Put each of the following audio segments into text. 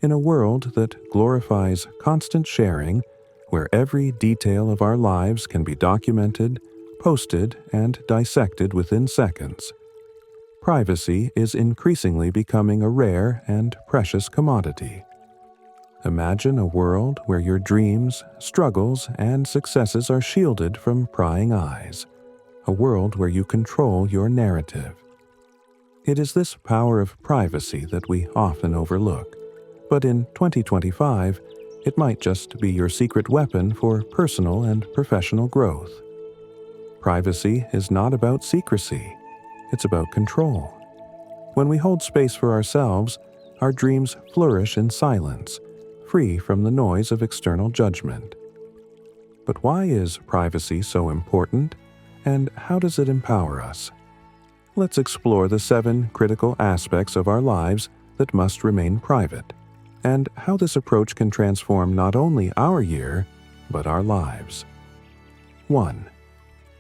In a world that glorifies constant sharing, where every detail of our lives can be documented, posted, and dissected within seconds, privacy is increasingly becoming a rare and precious commodity. Imagine a world where your dreams, struggles, and successes are shielded from prying eyes, a world where you control your narrative. It is this power of privacy that we often overlook, but in 2025, it might just be your secret weapon for personal and professional growth. Privacy is not about secrecy, it's about control. When we hold space for ourselves, our dreams flourish in silence, free from the noise of external judgment. But why is privacy so important, and how does it empower us? Let's explore the 7 critical aspects of our lives that must remain private, and how this approach can transform not only our year, but our lives. 1.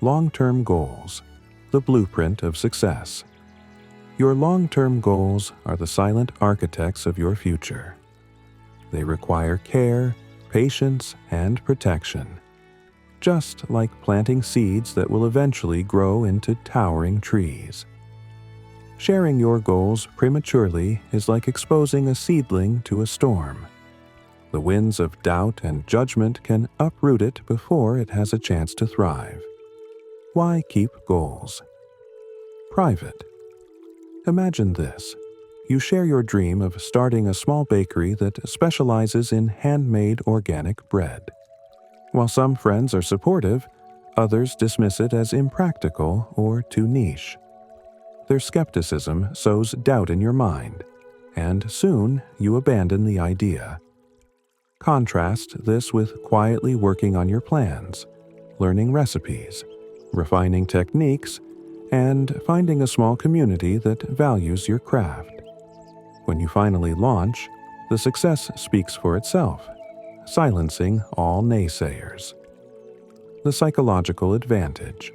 Long-term goals, the blueprint of success. Your long-term goals are the silent architects of your future. They require care, patience, and protection, just like planting seeds that will eventually grow into towering trees. Sharing your goals prematurely is like exposing a seedling to a storm. The winds of doubt and judgment can uproot it before it has a chance to thrive. Why keep goals private? Imagine this. You share your dream of starting a small bakery that specializes in handmade organic bread. While some friends are supportive, others dismiss it as impractical or too niche. Their skepticism sows doubt in your mind, and soon you abandon the idea. Contrast this with quietly working on your plans, learning recipes, refining techniques, and finding a small community that values your craft. When you finally launch, the success speaks for itself, silencing all naysayers. The psychological advantage.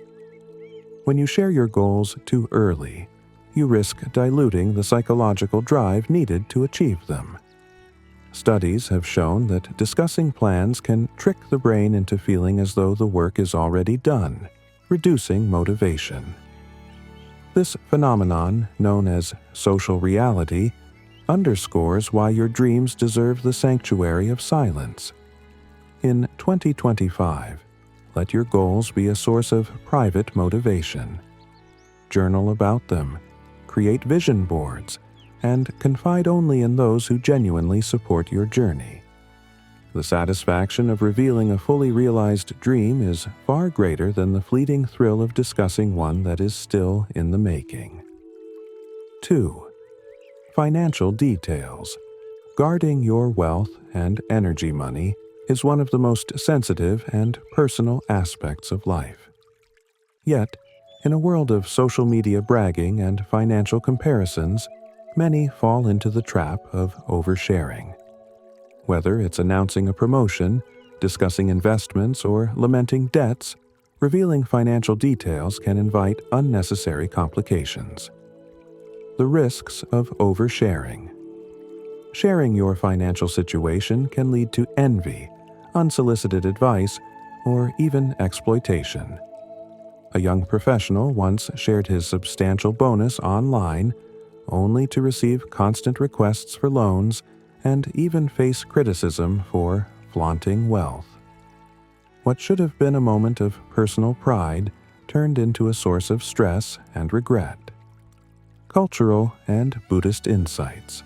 When you share your goals too early, you risk diluting the psychological drive needed to achieve them. Studies have shown that discussing plans can trick the brain into feeling as though the work is already done, reducing motivation. This phenomenon, known as social reality, underscores why your dreams deserve the sanctuary of silence. In 2025, let your goals be a source of private motivation. Journal about them, create vision boards, and confide only in those who genuinely support your journey. The satisfaction of revealing a fully realized dream is far greater than the fleeting thrill of discussing one that is still in the making. 2. Financial details. Guarding your wealth and energy money is one of the most sensitive and personal aspects of life. Yet, in a world of social media bragging and financial comparisons, many fall into the trap of oversharing. Whether it's announcing a promotion, discussing investments, or lamenting debts, revealing financial details can invite unnecessary complications. The risks of oversharing. Sharing your financial situation can lead to envy, unsolicited advice, or even exploitation. A young professional once shared his substantial bonus online, only to receive constant requests for loans and even face criticism for flaunting wealth. What should have been a moment of personal pride turned into a source of stress and regret. Cultural and Buddhist insights.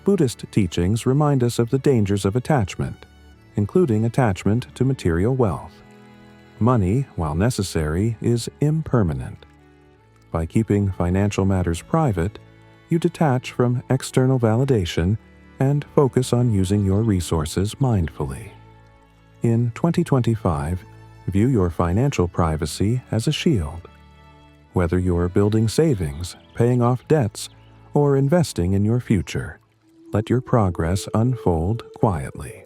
Buddhist teachings remind us of the dangers of attachment, including attachment to material wealth. Money, while necessary, is impermanent. By keeping financial matters private, you detach from external validation and focus on using your resources mindfully. In 2025, view your financial privacy as a shield. Whether you're building savings, paying off debts, or investing in your future, let your progress unfold quietly.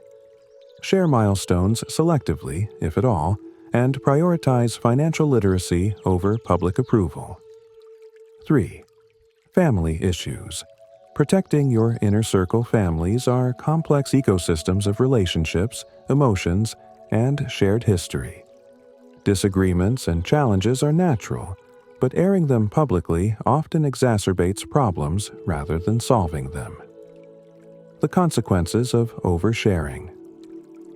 Share milestones selectively, if at all, and prioritize financial literacy over public approval. 3. Family issues. Protecting your inner circle families are complex ecosystems of relationships, emotions, and shared history. Disagreements and challenges are natural, but airing them publicly often exacerbates problems rather than solving them. The consequences of oversharing.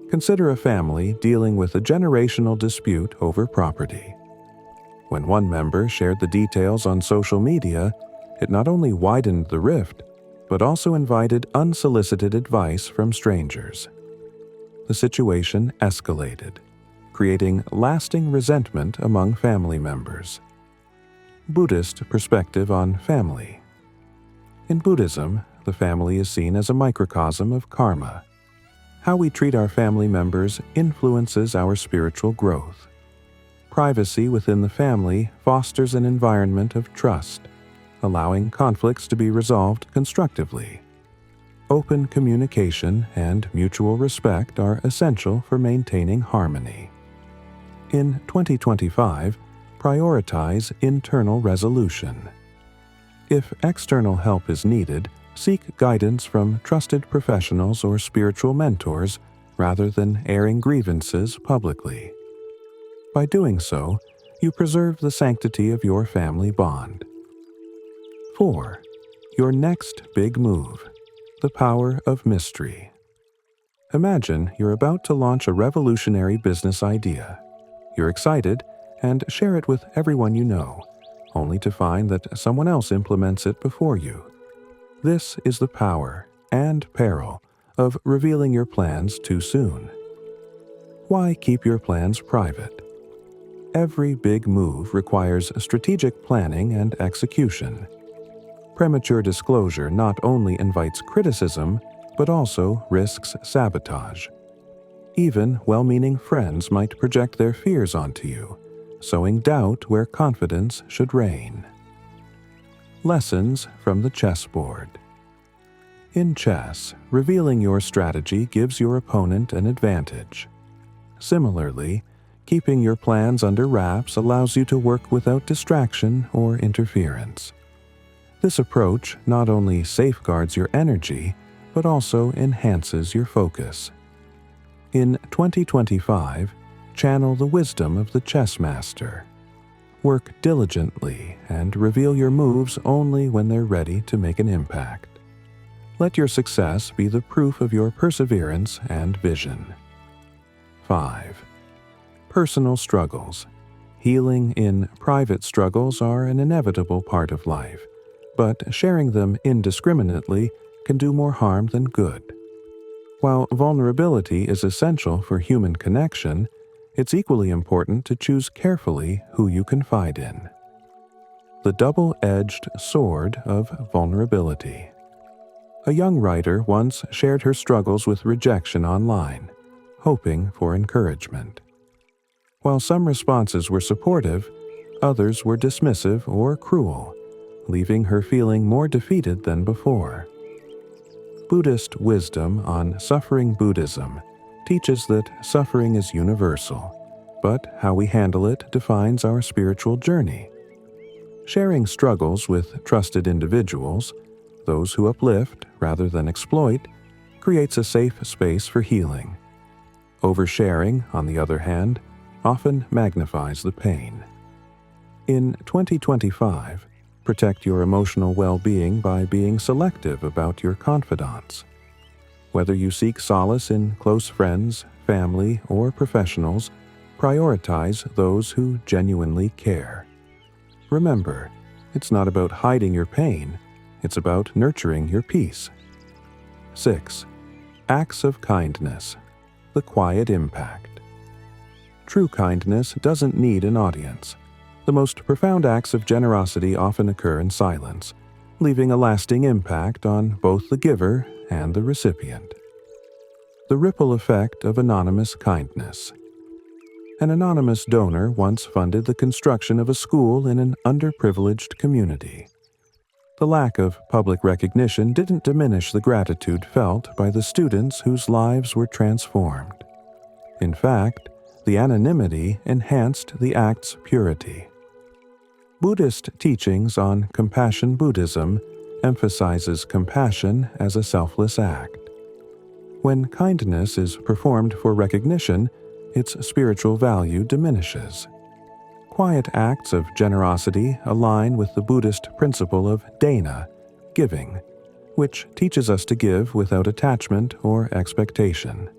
Consider a family dealing with a generational dispute over property. When one member shared the details on social media, it not only widened the rift, but also invited unsolicited advice from strangers. The situation escalated, creating lasting resentment among family members. Buddhist perspective on family. In Buddhism, the family is seen as a microcosm of karma. How we treat our family members influences our spiritual growth. Privacy within the family fosters an environment of trust, allowing conflicts to be resolved constructively. Open communication and mutual respect are essential for maintaining harmony. In 2025, prioritize internal resolution. If external help is needed, seek guidance from trusted professionals or spiritual mentors rather than airing grievances publicly. By doing so, you preserve the sanctity of your family bond. 4. Your next big move. The power of mystery. Imagine you're about to launch a revolutionary business idea. You're excited and share it with everyone you know, only to find that someone else implements it before you. This is the power and peril of revealing your plans too soon. Why keep your plans private? Every big move requires strategic planning and execution. Premature disclosure not only invites criticism, but also risks sabotage. Even well-meaning friends might project their fears onto you, sowing doubt where confidence should reign. Lessons from the chessboard. In chess, revealing your strategy gives your opponent an advantage. Similarly, keeping your plans under wraps allows you to work without distraction or interference. This approach not only safeguards your energy, but also enhances your focus. In 2025, channel the wisdom of the chess master. Work diligently and reveal your moves only when they're ready to make an impact. Let your success be the proof of your perseverance and vision. 5. Personal struggles. Healing in private struggles are an inevitable part of life, but sharing them indiscriminately can do more harm than good. While vulnerability is essential for human connection, it's equally important to choose carefully who you confide in. The double-edged sword of vulnerability. A young writer once shared her struggles with rejection online, hoping for encouragement. While some responses were supportive, others were dismissive or cruel, leaving her feeling more defeated than before. Buddhist wisdom on suffering Buddhism teaches that suffering is universal, but how we handle it defines our spiritual journey. Sharing struggles with trusted individuals, those who uplift rather than exploit, creates a safe space for healing. Oversharing, on the other hand, often magnifies the pain. In 2025, protect your emotional well-being by being selective about your confidants. Whether you seek solace in close friends, family, or professionals, prioritize those who genuinely care. Remember, it's not about hiding your pain, it's about nurturing your peace. 6. Acts of kindness. The quiet impact. True kindness doesn't need an audience. The most profound acts of generosity often occur in silence, leaving a lasting impact on both the giver and the recipient. The ripple effect of anonymous kindness. An anonymous donor once funded the construction of a school in an underprivileged community. The lack of public recognition didn't diminish the gratitude felt by the students whose lives were transformed. In fact, the anonymity enhanced the act's purity. Buddhist teachings on Compassion Buddhism emphasizes compassion as a selfless act. When kindness is performed for recognition, its spiritual value diminishes. Quiet acts of generosity align with the Buddhist principle of dana, giving, which teaches us to give without attachment or expectation.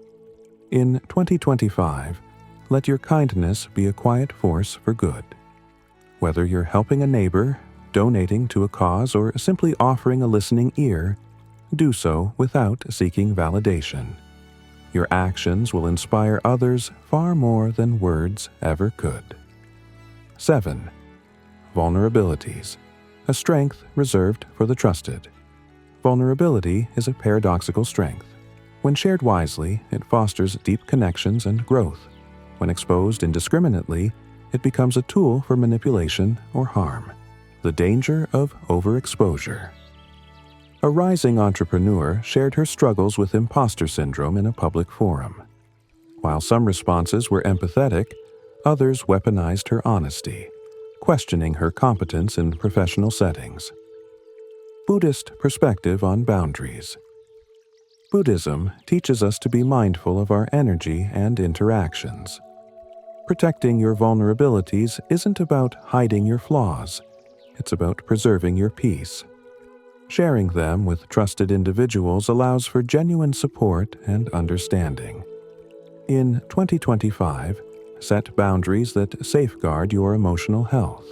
In 2025, let your kindness be a quiet force for good. Whether you're helping a neighbor, donating to a cause, or simply offering a listening ear, do so without seeking validation. Your actions will inspire others far more than words ever could. 7. Vulnerabilities, a strength reserved for the trusted. Vulnerability is a paradoxical strength. When shared wisely, it fosters deep connections and growth. When exposed indiscriminately, it becomes a tool for manipulation or harm. The danger of overexposure. A rising entrepreneur shared her struggles with imposter syndrome in a public forum. While some responses were empathetic, others weaponized her honesty, questioning her competence in professional settings. Buddhist perspective on boundaries. Buddhism teaches us to be mindful of our energy and interactions. Protecting your vulnerabilities isn't about hiding your flaws. It's about preserving your peace. Sharing them with trusted individuals allows for genuine support and understanding. In 2025, set boundaries that safeguard your emotional health.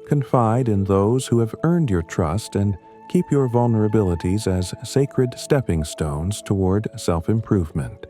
Confide in those who have earned your trust and keep your vulnerabilities as sacred stepping stones toward self-improvement.